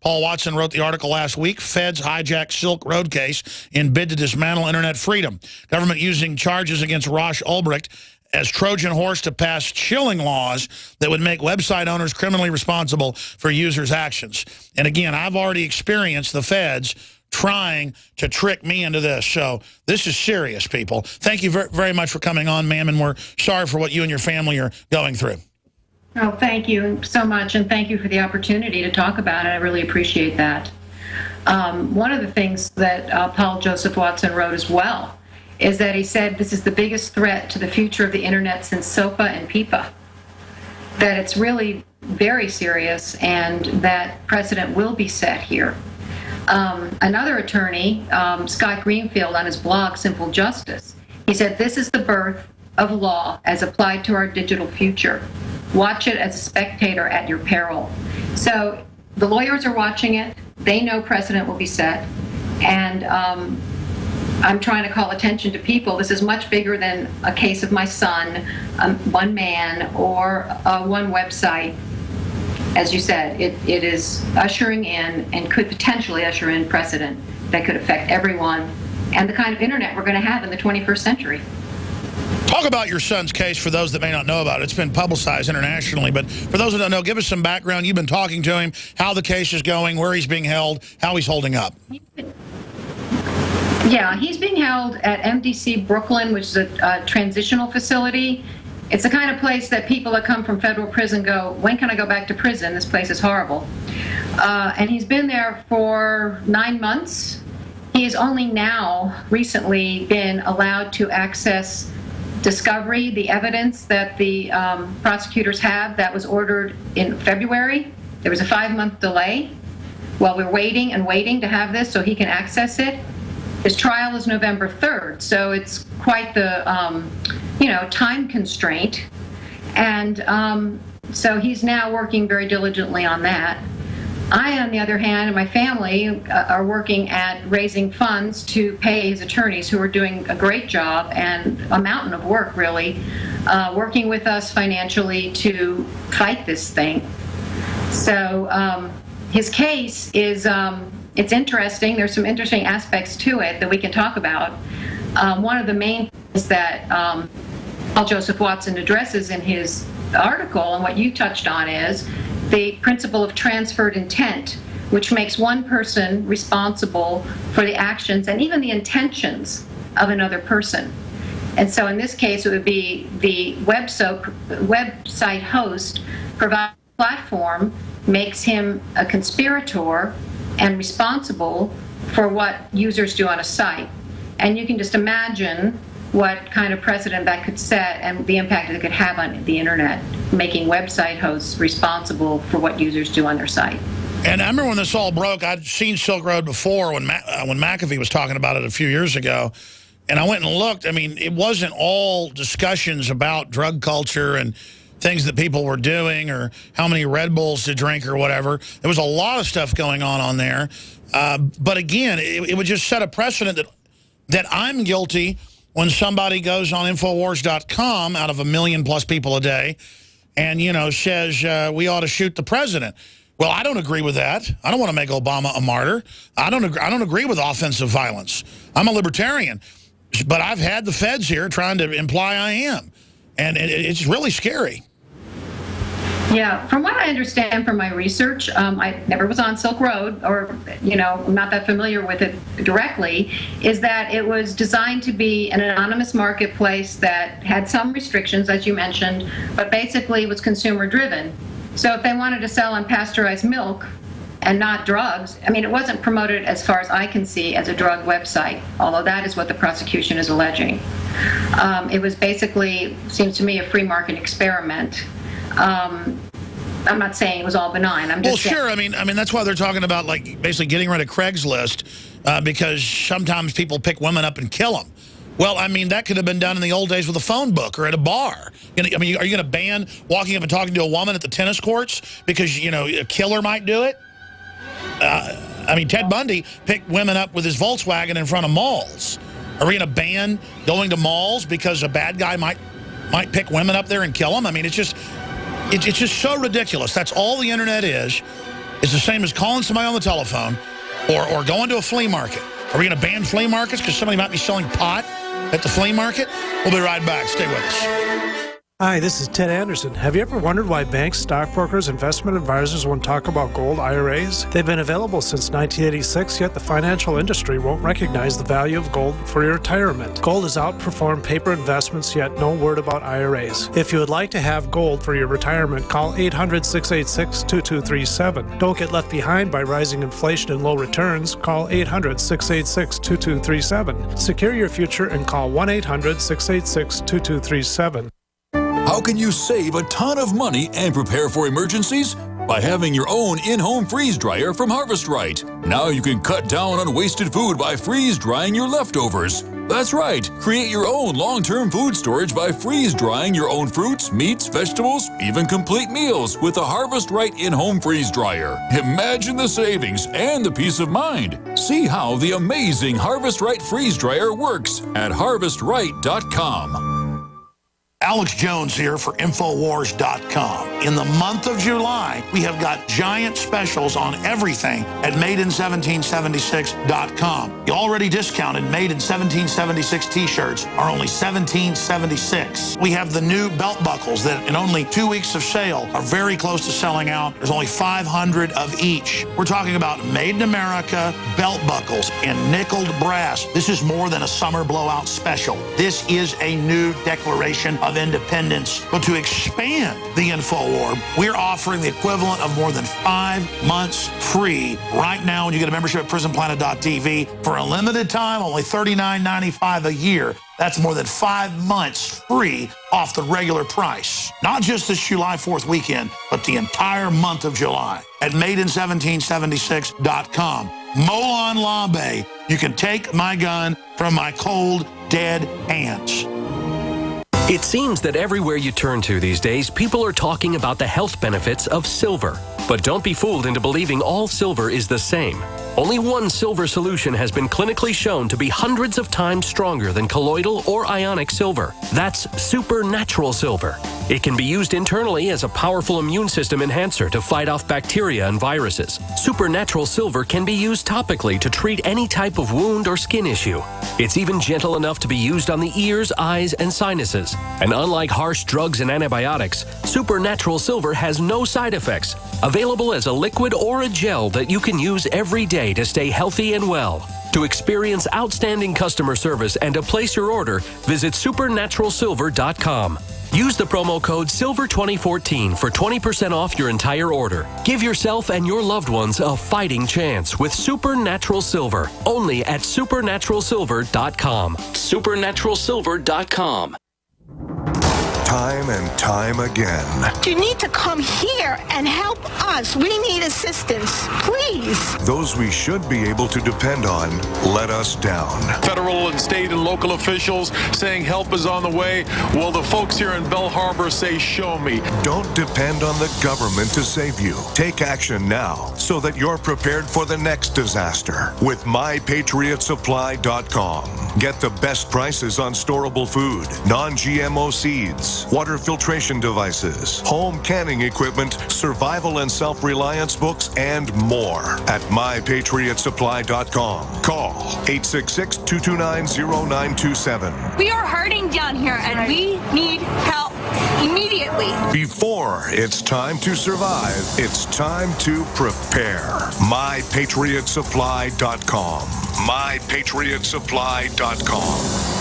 Paul Watson wrote the article last week, Feds hijack Silk Road case in bid to dismantle internet freedom. Government using charges against Rosh Ulbricht as Trojan horse to pass chilling laws that would make website owners criminally responsible for users' actions. And again, I've already experienced the feds trying to trick me into this. So this is serious, people. Thank you very much for coming on, ma'am, and we're sorry for what you and your family are going through. Oh, thank you so much, and thank you for the opportunity to talk about it. I really appreciate that. One of the things that Paul Joseph Watson wrote as well is that he said this is the biggest threat to the future of the internet since SOPA and PIPA, that it's really very serious and that precedent will be set here. Another attorney, Scott Greenfield, on his blog, Simple Justice, he said, this is the birth of law as applied to our digital future. Watch it as a spectator at your peril. So the lawyers are watching it. They know precedent will be set. And I'm trying to call attention to people. This is much bigger than a case of my son, one man, or one website. As you said, it is ushering in and could potentially usher in precedent that could affect everyone and the kind of internet we're going to have in the 21st century. Talk about your son's case for those that may not know about it. It's been publicized internationally, but for those that don't know, give us some background. You've been talking to him, how the case is going, where he's being held, how he's holding up. Yeah, he's being held at MDC Brooklyn, which is a transitional facility. It's the kind of place that people that come from federal prison go, when can I go back to prison? This place is horrible. And he's been there for 9 months. He has only now recently been allowed to access discovery, the evidence that the prosecutors have that was ordered in February. There was a 5-month delay while we're waiting and waiting to have this so he can access it. His trial is November 3rd, so it's quite the, time constraint. And so he's now working very diligently on that. I, on the other hand, and my family are working at raising funds to pay his attorneys, who are doing a great job and a mountain of work, really, working with us financially to fight this thing. So his case is, it's interesting. There's some interesting aspects to it that we can talk about. One of the main things that Paul Joseph Watson addresses in his article, and what you touched on, is the principle of transferred intent, which makes one person responsible for the actions and even the intentions of another person. And so in this case, it would be the website host provides a platform, makes him a conspirator and responsible for what users do on a site. And you can just imagine what kind of precedent that could set and the impact it could have on the internet, making website hosts responsible for what users do on their site. And I remember when this all broke, I'd seen Silk Road before when McAfee was talking about it a few years ago. And I went and looked. I mean, it wasn't all discussions about drug culture and things that people were doing or how many Red Bulls to drink or whatever. There was a lot of stuff going on there. But again, it would just set a precedent that I'm guilty when somebody goes on Infowars.com out of 1 million+ people a day and, says we ought to shoot the president. Well, I don't agree with that. I don't want to make Obama a martyr. I don't agree with offensive violence. I'm a libertarian. But I've had the feds here trying to imply I am. And it's really scary. Yeah, from what I understand from my research, I never was on Silk Road, or, I'm not that familiar with it directly, is that it was designed to be an anonymous marketplace that had some restrictions, as you mentioned, but basically was consumer driven. So if they wanted to sell unpasteurized milk and not drugs, it wasn't promoted, as far as I can see, as a drug website, although that is what the prosecution is alleging. It was basically, seems to me, a free market experiment. I'm not saying it was all benign. I'm just sure. I mean, that's why they're talking about basically getting rid of Craigslist because sometimes people pick women up and kill them. Well, that could have been done in the old days with a phone book or at a bar. Are you going to ban walking up and talking to a woman at the tennis courts because a killer might do it? Ted Bundy picked women up with his Volkswagen in front of malls. Are we going to ban going to malls because a bad guy might pick women up there and kill them? It's just so ridiculous. That's all the internet is. It's the same as calling somebody on the telephone or going to a flea market. Are we going to ban flea markets because somebody might be selling pot at the flea market? We'll be right back. Stay with us. Hi, this is Ted Anderson. Have you ever wondered why banks, stockbrokers, investment advisors won't talk about gold IRAs? They've been available since 1986, yet the financial industry won't recognize the value of gold for your retirement. Gold has outperformed paper investments, yet no word about IRAs. If you would like to have gold for your retirement, call 800-686-2237. Don't get left behind by rising inflation and low returns. Call 800-686-2237. Secure your future and call 1-800-686-2237. How can you save a ton of money and prepare for emergencies? By having your own in-home freeze dryer from Harvest Right. Now you can cut down on wasted food by freeze drying your leftovers. That's right, create your own long-term food storage by freeze drying your own fruits, meats, vegetables, even complete meals with a Harvest Right in-home freeze dryer. Imagine the savings and the peace of mind. See how the amazing Harvest Right freeze dryer works at harvestright.com. Alex Jones here for Infowars.com. In the month of July, we have got giant specials on everything at MadeIn1776.com. The already discounted Made in 1776 t-shirts are only $17.76. We have the new belt buckles that in only 2 weeks of sale are very close to selling out. There's only 500 of each. We're talking about Made in America belt buckles in nickeled brass. This is more than a summer blowout special. This is a new declaration of independence. But to expand the InfoWar, we're offering the equivalent of more than 5 months free right now when you get a membership at PrisonPlanet.tv. For a limited time, only $39.95 a year. That's more than 5 months free off the regular price. Not just this July 4th weekend, but the entire month of July at MadeIn1776.com. Molon Labe, you can take my gun from my cold, dead hands. It seems that everywhere you turn to these days, people are talking about the health benefits of silver. But don't be fooled into believing all silver is the same. Only one silver solution has been clinically shown to be hundreds of times stronger than colloidal or ionic silver. That's supernatural silver. It can be used internally as a powerful immune system enhancer to fight off bacteria and viruses. Supernatural silver can be used topically to treat any type of wound or skin issue. It's even gentle enough to be used on the ears, eyes, and sinuses. And unlike harsh drugs and antibiotics, supernatural silver has no side effects. Available as a liquid or a gel that you can use every day to stay healthy and well. To experience outstanding customer service and to place your order, visit supernaturalsilver.com. Use the promo code SILVER2014 for 20% off your entire order. Give yourself and your loved ones a fighting chance with Supernatural Silver, only at supernaturalsilver.com. Supernaturalsilver.com. Time and time again. You need to come here and help us. We need assistance, please. Those we should be able to depend on let us down. Federal and state and local officials saying help is on the way. Well, the folks here in Belle Harbor say, show me. Don't depend on the government to save you. Take action now so that you're prepared for the next disaster with MyPatriotSupply.com. Get the best prices on storable food, non-GMO seeds, water filtration devices, home canning equipment, survival and self-reliance books, and more at MyPatriotSupply.com. Call 866-229-0927. We are hurting down here and we need help immediately. Before it's time to survive, it's time to prepare. MyPatriotSupply.com. MyPatriotSupply.com.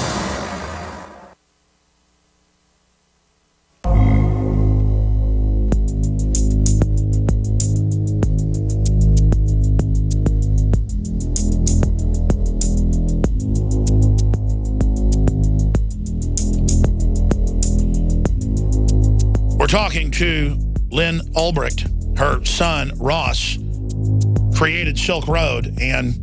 Talking to Lynn Ulbricht. Her son, Ross, created Silk Road, and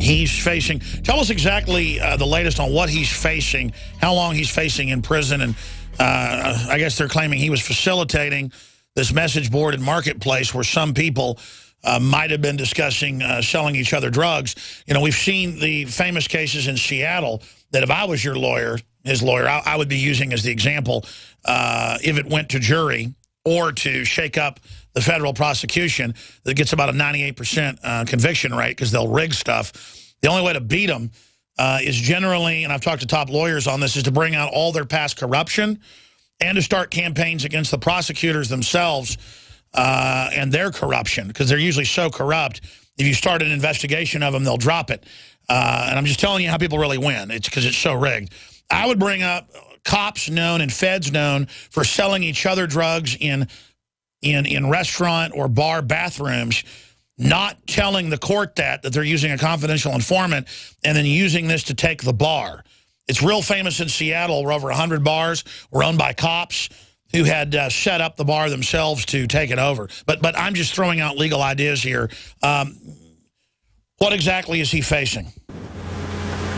he's facing... Tell us exactly the latest on what he's facing, how long he's facing in prison, and I guess they're claiming he was facilitating this message board and marketplace where some people might have been discussing selling each other drugs. You know, we've seen the famous cases in Seattle that if I was your lawyer, his lawyer, I would be using as the example if it went to jury or to shake up the federal prosecution that gets about a 98% conviction rate because they'll rig stuff. The only way to beat them is generally, and I've talked to top lawyers on this, is to bring out all their past corruption and to start campaigns against the prosecutors themselves and their corruption, because they're usually so corrupt. If you start an investigation of them, they'll drop it. And I'm just telling you how people really win. It's because it's so rigged. I would bring up cops known and feds known for selling each other drugs in restaurant or bar bathrooms, not telling the court that they're using a confidential informant and then using this to take the bar. It's real famous in Seattle where over 100 bars were owned by cops who had set up the bar themselves to take it over. But I'm just throwing out legal ideas here. What exactly is he facing?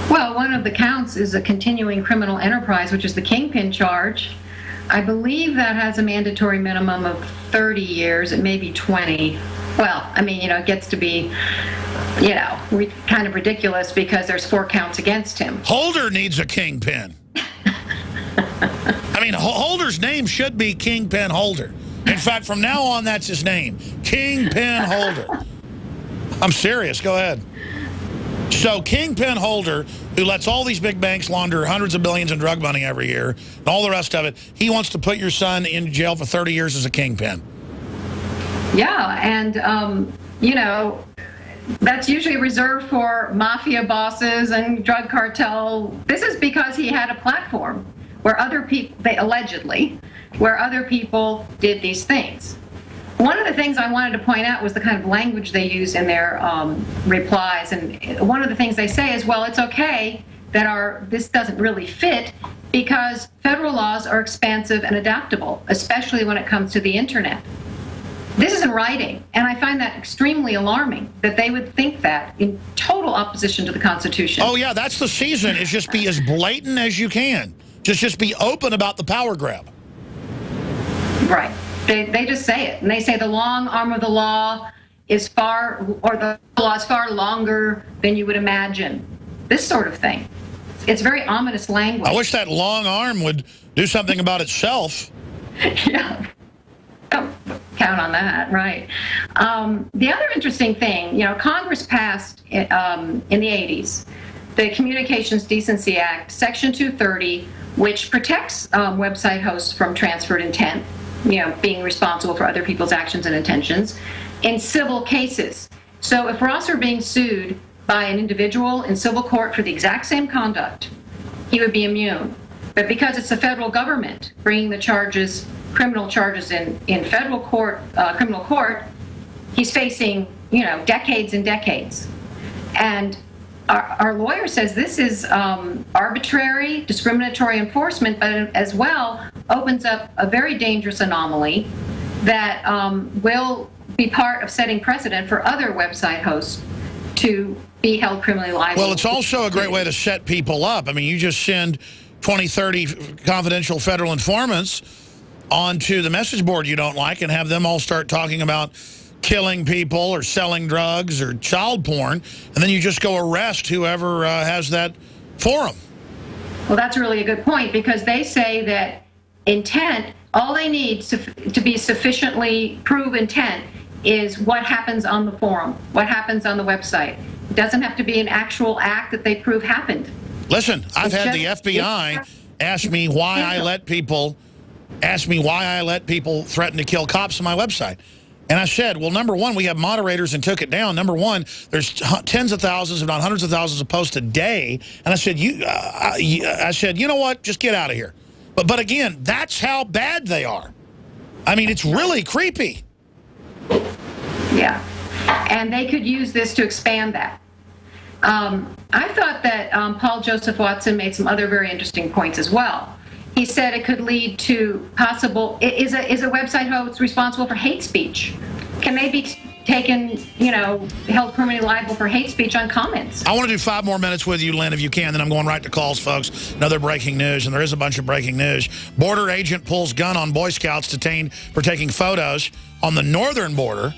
Well, one of the counts is a continuing criminal enterprise, which is the kingpin charge. I believe that has a mandatory minimum of 30 years. It may be 20. Well, I mean, it gets to be, kind of ridiculous because there's 4 counts against him. Holder needs a kingpin. I mean, Holder's name should be Kingpin Holder. In fact, from now on, that's his name. Kingpin Holder. I'm serious. Go ahead. So Kingpin Holder, who lets all these big banks launder hundreds of billions in drug money every year, and all the rest of it, he wants to put your son in jail for 30 years as a kingpin. Yeah, and, that's usually reserved for mafia bosses and drug cartel. This is because he had a platform where other people, where other people did these things. One of the things I wanted to point out was the kind of language they use in their replies. And one of the things they say is, well, it's okay that this doesn't really fit because federal laws are expansive and adaptable, especially when it comes to the internet. This is in writing, and I find that extremely alarming that they would think that in total opposition to the Constitution. Oh, yeah, that's the season, is just be as blatant as you can. Just be open about the power grab. Right. They just say it, and they say the long arm of the law is the law is far longer than you would imagine. This sort of thing. It's very ominous language. I wish that long arm would do something about itself. Yeah. Don't count on that, right? The other interesting thing, Congress passed in the 80s the Communications Decency Act, Section 230, which protects website hosts from transferred intent, being responsible for other people's actions and intentions in civil cases. So if Ross were being sued by an individual in civil court for the exact same conduct, he would be immune. But because it's the federal government bringing the charges, criminal charges in federal court, criminal court, he's facing, decades and decades. And our lawyer says this is arbitrary, discriminatory enforcement, but as well opens up a very dangerous anomaly that will be part of setting precedent for other website hosts to be held criminally liable. Well, it's also a great way to set people up. I mean, you just send 20, 30 confidential federal informants onto the message board you don't like and have them all start talking about killing people or selling drugs or child porn, and then you just go arrest whoever has that forum. Well, that's really a good point, because they say that intent, all they need to be sufficiently prove intent is what happens on the forum, what happens on the website. It doesn't have to be an actual act that they prove happened. Listen, I've had the FBI ask me why I let people threaten to kill cops on my website. And I said, well, number one, we have moderators and took it down. Number one, there's tens of thousands, if not hundreds of thousands of posts a day. And I said, you know what? Just get out of here. But again, that's how bad they are. I mean, it's really creepy. Yeah. And they could use this to expand that. I thought that Paul Joseph Watson made some other very interesting points as well. He said it could lead to possible, is a website host responsible for hate speech? Can they be taken, held criminally liable for hate speech on comments? I want to do 5 more minutes with you, Lynn, if you can, then I'm going right to calls, folks. Another breaking news, and there is a bunch of breaking news. Border agent pulls gun on Boy Scouts detained for taking photos on the northern border,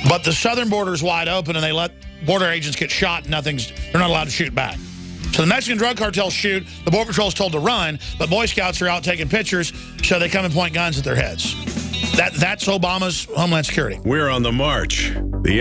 but the southern border is wide open, and they let border agents get shot, and they're not allowed to shoot back. So the Mexican drug cartels shoot, the Border Patrol is told to run, but Boy Scouts are out taking pictures, so they come and point guns at their heads. That's Obama's Homeland Security. We're on the march. The